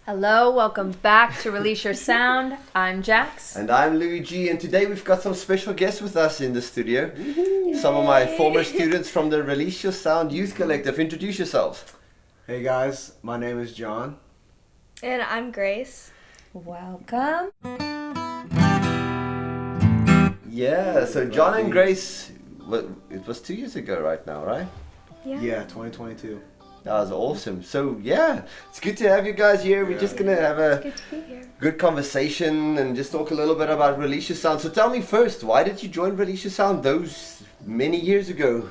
Hello, welcome back to Release Your Sound. I'm Jax. And I'm Luigi, and today we've got some special guests with us in the studio. Some of my former students from the Release Your Sound Youth Collective. Introduce yourselves. Hey guys, my name is John. And I'm Grace. Welcome. Yeah, so John and Grace, it was 2 years ago right now, right? Yeah, 2022. That was awesome. So yeah, it's good to have you guys here. We're just going to have a Good to be here. good conversation and just talk a little bit about Release Your Sound. So tell me first, why did you join Release Your Sound those many years ago?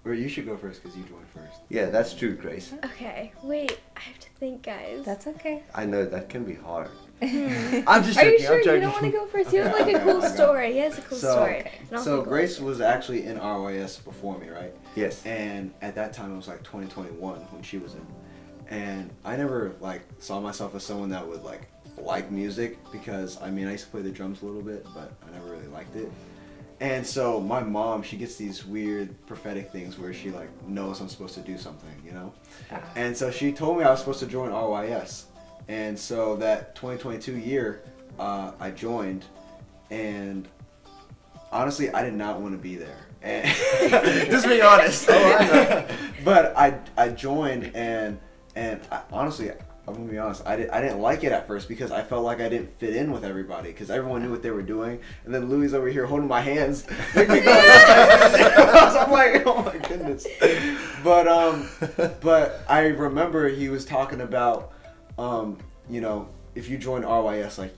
Or you should go first because you joined first. Yeah, that's true, Grace. Okay, wait, I have to think, guys. That's okay. I know that can be hard. I'm just Are joking. you sure I'm joking. you don't want to go first? You have like a Okay, cool I got it. story. He has a cool story. Okay. And I'll So think Grace about was actually in RYS before me, right? Yes. And at that time it was like 2021 when she was in. And I never saw myself as someone that would like music because I used to play the drums a little bit, but I never really liked it. And so my mom, she gets these weird prophetic things where she knows I'm supposed to do something, you know? And so she told me I was supposed to join RYS. And so that 2022 year, I joined, and honestly, I did not want to be there. And just being honest. Oh, I know. But I joined, and honestly, I'm gonna be honest. I didn't like it at first because I felt like I didn't fit in with everybody because everyone knew what they were doing, and then Louis over here holding my hands. So I'm like, oh my goodness. But I remember he was talking about, if you join RYS,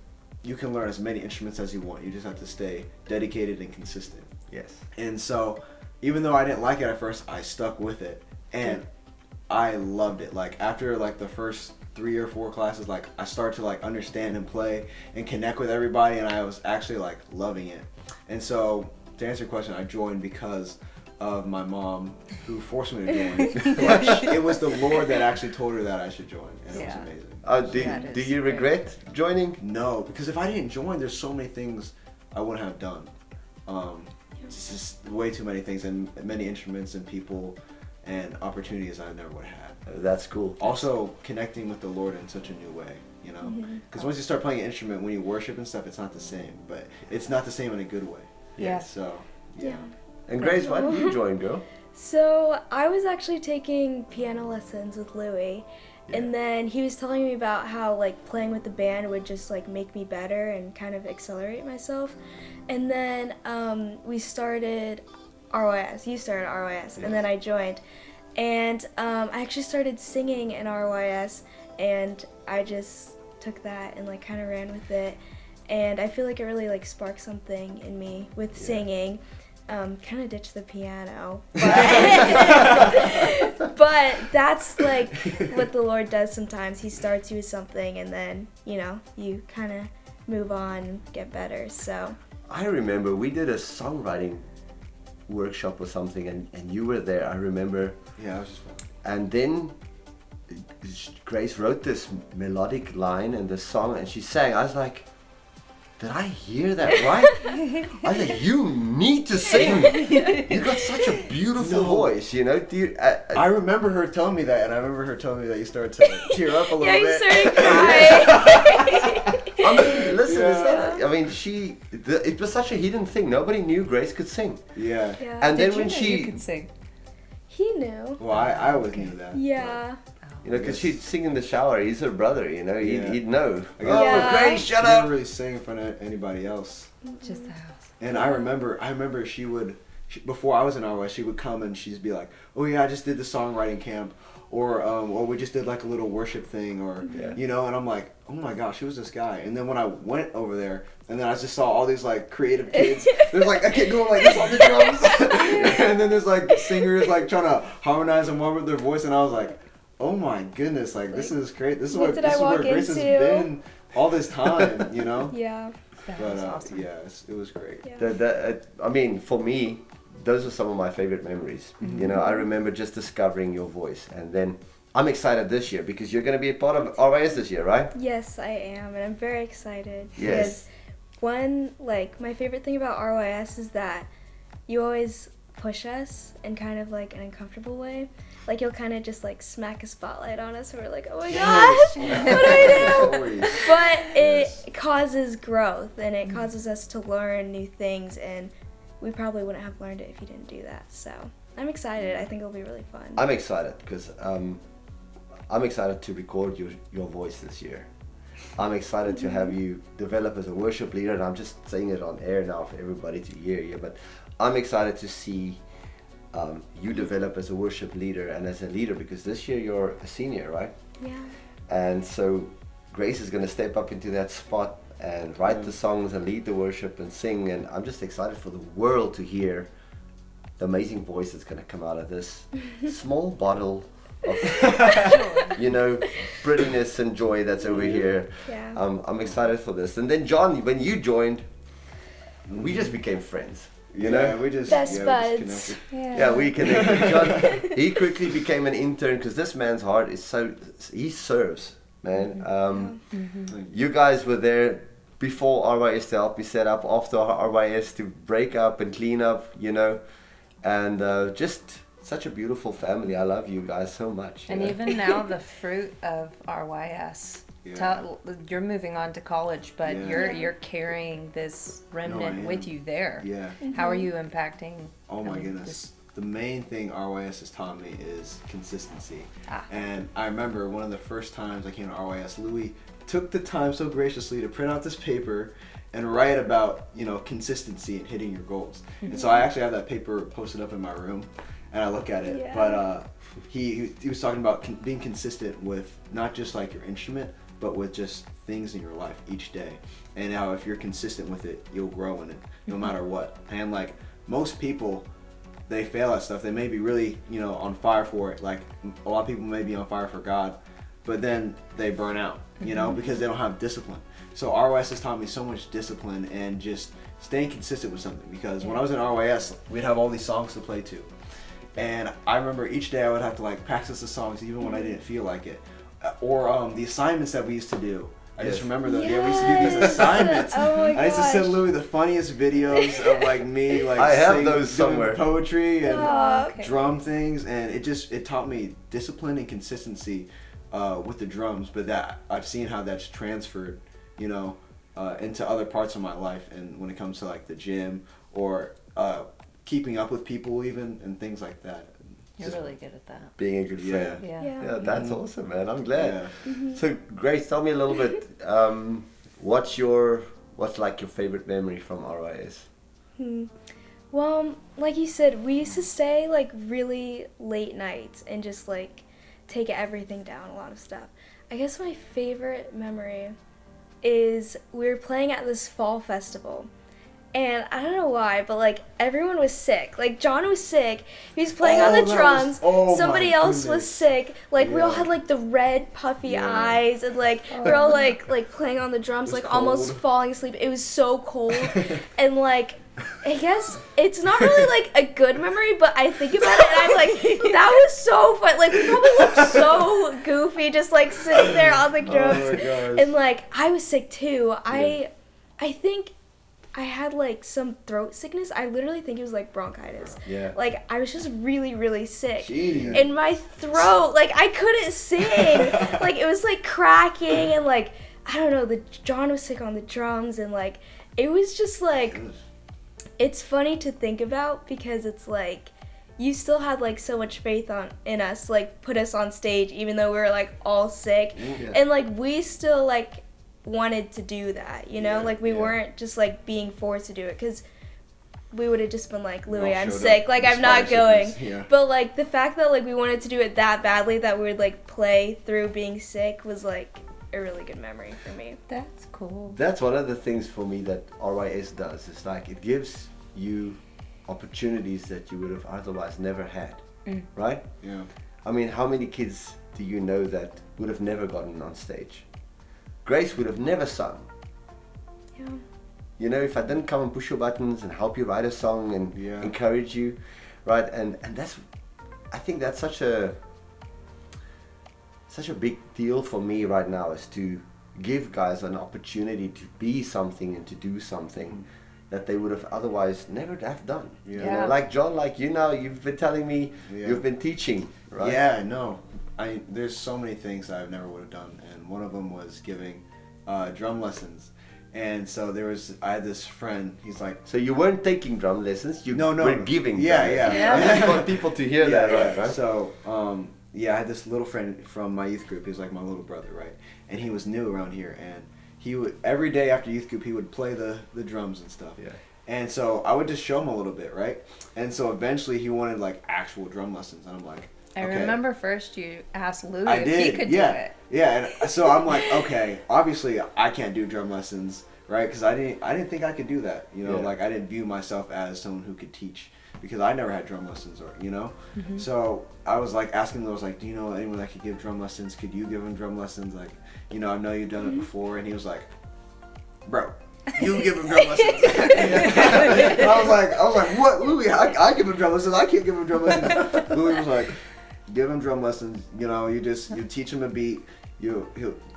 you can learn as many instruments as you want. You just have to stay dedicated and consistent. Yes. And so, even though I didn't like it at first, I stuck with it, and I loved it. After the first 3 or 4 classes, I started to understand and play and connect with everybody, and I was actually loving it. And so, to answer your question, I joined because of my mom, who forced me to join. It was the Lord that actually told her that I should join, and it was amazing. Do you regret joining? No, because if I didn't join, there's so many things I wouldn't have done. It's just way too many things and many instruments and people and opportunities I never would have had. That's cool. Also, connecting with the Lord in such a new way, you know? Because once you start playing an instrument, when you worship and stuff, it's not the same. But it's not the same in a good way. Yeah. So, Yeah. And Grace, why did you join, girl? So I was actually taking piano lessons with Louis, and then he was telling me about how playing with the band would just make me better and kind of accelerate myself. And then we started RYS. You started RYS, and then I joined. And I actually started singing in RYS, and I just took that and kind of ran with it. And I feel like it really sparked something in me with singing. Kind of ditched the piano, but that's what the Lord does sometimes. He starts you with something, and then you kind of move on and get better. So I remember we did a songwriting workshop or something, and you were there. I remember. yeah, it was just fun. And then Grace wrote this melodic line in the song, and she sang. I was like, did I hear that right? I was like, you need to sing. You got such a beautiful voice, you know. I remember her telling me that, and I remember her telling me that you started to tear up a little yeah, you bit. started crying. I mean, listen, Yeah. it's not, I mean, it was such a hidden thing. Nobody knew Grace could sing. Yeah. Yeah. And Did then when you could sing? He knew. Well, I always knew that. Yeah. you know, because she'd sing in the shower. He's her brother, you know. Yeah. He'd know. I guess- Yeah. Grace, She shut didn't up. really sing in front of anybody else. Just the house. And I remember she would, before I was in RYS, she would come and she'd be like, oh yeah, I just did the songwriting camp, or we just did a little worship thing, or, and I'm like, oh my gosh, who's this guy? And then when I went over there, and then I just saw all these creative kids, there's a kid going this on the drums, and then there's singers trying to harmonize and warm up their voice, and I was like, oh my goodness, this is great, this is what did I this is where walk Grace has into? been all this time, you know? Yeah. That But was awesome. yeah, it was great. Yeah. I mean, for me, those are some of my favorite memories. You know, I remember just discovering your voice, and then I'm excited this year because you're going to be a part of RYS this year, right? Yes, I am, and I'm very excited. Yes. Because my favorite thing about RYS is that you always push us in kind of an uncomfortable way. like he'll kind of just like smack a spotlight on us, and we're like, oh my gosh, what do we do? But it causes growth, and it causes us to learn new things, and we probably wouldn't have learned it if you didn't do that. So I'm excited. I think it'll be really fun. I'm excited because I'm excited to record your voice this year. I'm excited to have you develop as a worship leader, and I'm just saying it on air now for everybody to hear you, but I'm excited to see you develop as a worship leader and as a leader, because this year you're a senior, right? Yeah. And so Grace is going to step up into that spot and write the songs and lead the worship and sing, and I'm just excited for the world to hear the amazing voice that's going to come out of this small bottle of prettiness and joy that's over here. Yeah. I'm excited for this. And then John, when you joined, we just became friends. Yeah, we just Best buds. connected. Yeah, we connected. John, he quickly became an intern because this man's heart is he serves, man. You guys were there before RYS to help me set up, after RYS to break up and clean up, and just such a beautiful family. I love you guys so much. And even now, the fruit of RYS. Yeah. You're moving on to college, but Yeah. you're carrying this remnant am. with you there. Yeah. How are you impacting? Oh my I mean, goodness. The main thing RYS has taught me is consistency. Ah. And I remember one of the first times I came to RYS, Louis took the time so graciously to print out this paper and write about, consistency and hitting your goals. And so I actually have that paper posted up in my room, and I look at it. Yeah. But he was talking about being consistent with not just like your instrument, but with just things in your life each day. And how if you're consistent with it, you'll grow in it no matter what. And like most people, they fail at stuff. They may be really, on fire for it. Like a lot of people may be on fire for God, but then they burn out, because they don't have discipline. So RYS has taught me so much discipline and just staying consistent with something. Because when I was in RYS, we'd have all these songs to play to. And I remember each day I would have to like practice the songs even when I didn't feel like it. Or the assignments that we used to do. I just remember those. Yeah, we used to do these assignments. Oh my I used to send gosh. Louis the funniest videos of like me, like I have those doing somewhere. poetry and Okay. drum things, and it taught me discipline and consistency with the drums. But that I've seen how that's transferred, into other parts of my life, and when it comes to like the gym or keeping up with people even and things like that. You're really good at that. Being a good friend. Yeah. Yeah, that's awesome, man. I'm glad. Yeah. So, Grace, tell me a little bit. What's like your favorite memory from RYS? Well, like you said, we used to stay like really late nights and just like take everything down, a lot of stuff. I guess my favorite memory is we were playing at this fall festival. And I don't know why, but like everyone was sick. Like John was sick. He was playing on the drums. Somebody else was sick. Like we all had like the red puffy eyes, and like we're all like playing on the drums, like almost falling asleep. It was so cold, and like I guess it's not really like a good memory, but I think about it and I'm like, that was so fun. Like we probably looked so goofy, just like sitting there on the drums, and like I was sick too. I think I had like some throat sickness. I literally think it was like bronchitis. Yeah. Like I was just really, really sick. Jeez. In my throat, like I couldn't sing. Like it was like cracking, and like I don't know. John was sick on the drums, and like it was just like, it's funny to think about because it's like you still had like so much faith in us, like put us on stage even though we were like all sick, and like we still like wanted to do that, like we weren't just like being forced to do it, because we would have just been like, Louis, I'm sick, like I'm not going. But like the fact that like we wanted to do it that badly that we would like play through being sick was like a really good memory for me. That's cool. That's one of the things for me that RYS does. It's like it gives you opportunities that you would have otherwise never had, right? Yeah. I mean, how many kids do you know that would have never gotten on stage? Grace would have never sung. Yeah. If I didn't come and push your buttons and help you write a song and encourage you, right? And that's, I think that's such a big deal for me right now, is to give guys an opportunity to be something and to do something, that they would have otherwise never have done. Yeah. You know, Yeah. like John, like you know, you've been telling me Yeah. you've been teaching, right? Yeah, no. There's so many things I never would have done, and one of them was giving drum lessons. And so I had this friend. He's like, So you weren't taking drum lessons. You No, were giving. Yeah, drum yeah. lessons. I just want people to hear that, right? So, I had this little friend from my youth group. He was like my little brother, right? And he was new around here, and he would every day after youth group he would play the drums and stuff. Yeah. And so I would just show him a little bit, right? And so eventually he wanted like actual drum lessons, and I'm like, I okay. remember first you asked Louis I if did, he could yeah, do it. yeah. And so I'm like, okay, obviously I can't do drum lessons, right? Because I didn't think I could do that, you know. Yeah. Like I didn't view myself as someone who could teach because I never had drum lessons, or you know. Mm-hmm. So I was like asking those, like, do you know anyone that could give drum lessons? Could you give him drum lessons? Like, you know, I know you've done it before, and he was like, bro. You give him drum lessons. And I was like, what, Louis? I give him drum lessons. I can't give him drum lessons. Louis was like, give him drum lessons. You know, you teach him a beat. He'll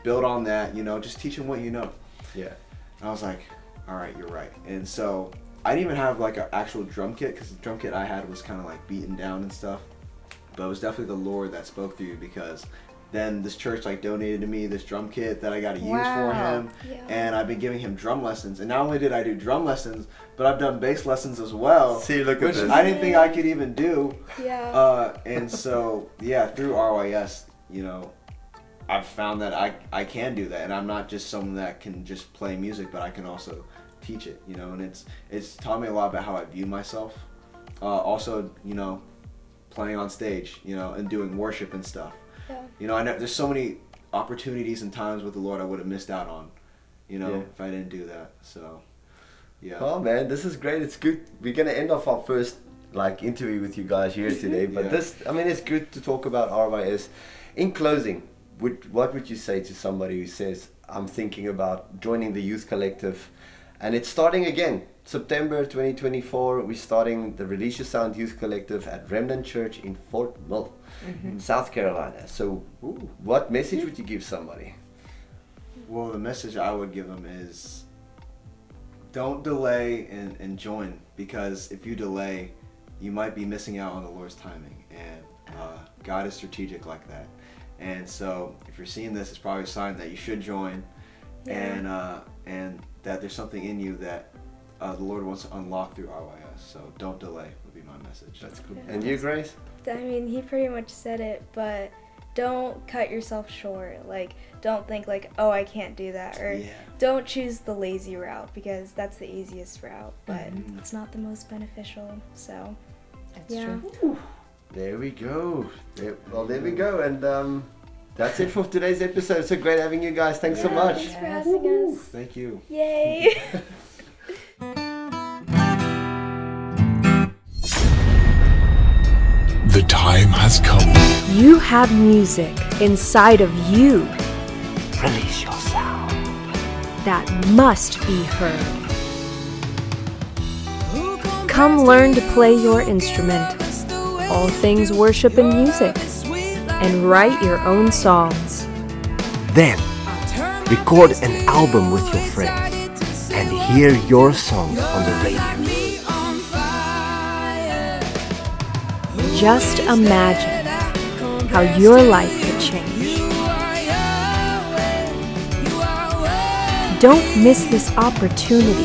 build on that. You know, just teach him what you know. Yeah. And I was like, all right, you're right. And so I didn't even have like an actual drum kit because the drum kit I had was kind of like beaten down and stuff. But it was definitely the Lord that spoke through you, because then this church like donated to me this drum kit that I got to use for Wow. him. Yeah. And I've been giving him drum lessons. And not only did I do drum lessons, but I've done bass lessons as well. See, look at which this. I didn't think I could even do. Yeah. And so, yeah, through RYS, you know, I've found that I can do that. And I'm not just someone that can just play music, but I can also teach it, you know. And it's taught me a lot about how I view myself. Also, you know, playing on stage, you know, and doing worship and stuff. Yeah. You know, there's so many opportunities and times with the Lord I would have missed out on, you know, Yeah. if I didn't do that. So, yeah. Oh man, this is great. It's good. We're gonna end off our first like interview with you guys here today. But Yeah. it's good to talk about RYS. In closing, what would you say to somebody who says, I'm thinking about joining the youth collective, and it's starting again, September 2024. We're starting the Release Your Sound Youth Collective at Remnant Church in Fort Mill, in South Carolina. So, what message would you give somebody? Well, the message I would give them is don't delay and join, because if you delay, you might be missing out on the Lord's timing, and God is strategic like that. And so if you're seeing this, it's probably a sign that you should join, and that there's something in you that the Lord wants to unlock through RYS. So don't delay would be my message. That's cool. Yeah. And you, Grace? I mean, he pretty much said it, but don't cut yourself short. Like, don't think like, oh, I can't do that, or Yeah. don't choose the lazy route, because that's the easiest route, but Mhm. it's not the most beneficial. So, That's yeah. true. There we go. There we go. And that's it for today's episode. So great having you guys. Thanks so Yeah, much. Thanks for having us. Thank you. Yay! The time has come. You have music inside of you Release your sound. that must be heard. Come learn to play your instrument, all things worship and music, and write your own songs. Then, record an album with your friends and hear your songs on the radio. Just imagine how your life could change. Don't miss this opportunity.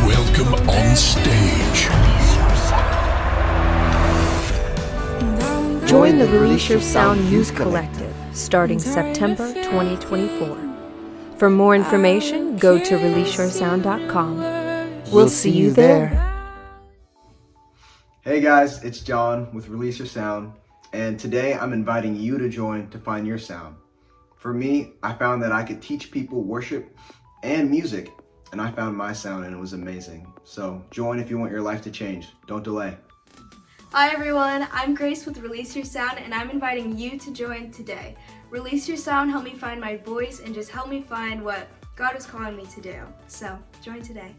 Welcome on stage. Join the Release Your Sound Youth Collective starting September 2024. For more information, go to releaseyoursound.com. We'll see you there. Hey guys, it's John with Release Your Sound, and today I'm inviting you to join to find your sound. For me, I found that I could teach people worship and music, and I found my sound and it was amazing. So join if you want your life to change. Don't delay. Hi everyone, I'm Grace with Release Your Sound, and I'm inviting you to join today. Release Your Sound helped me find my voice and just help me find what God is calling me to do. So join today.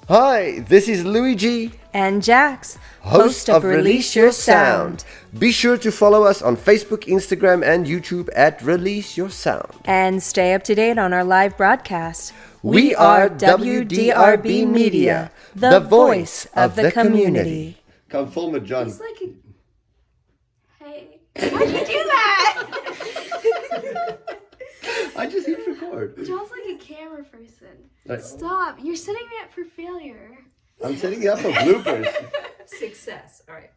Hi, this is Louis G. And Jax, host of Release Your Sound. Be sure to follow us on Facebook, Instagram, and YouTube at Release Your Sound. And stay up to date on our live broadcast. We are WDRB Media, the voice of the community. Come film with John. It's like hey, why'd you do that? I just hit record. John's like a camera person. Stop, you're setting me up for failure. I'm setting you up for bloopers. Success. All right.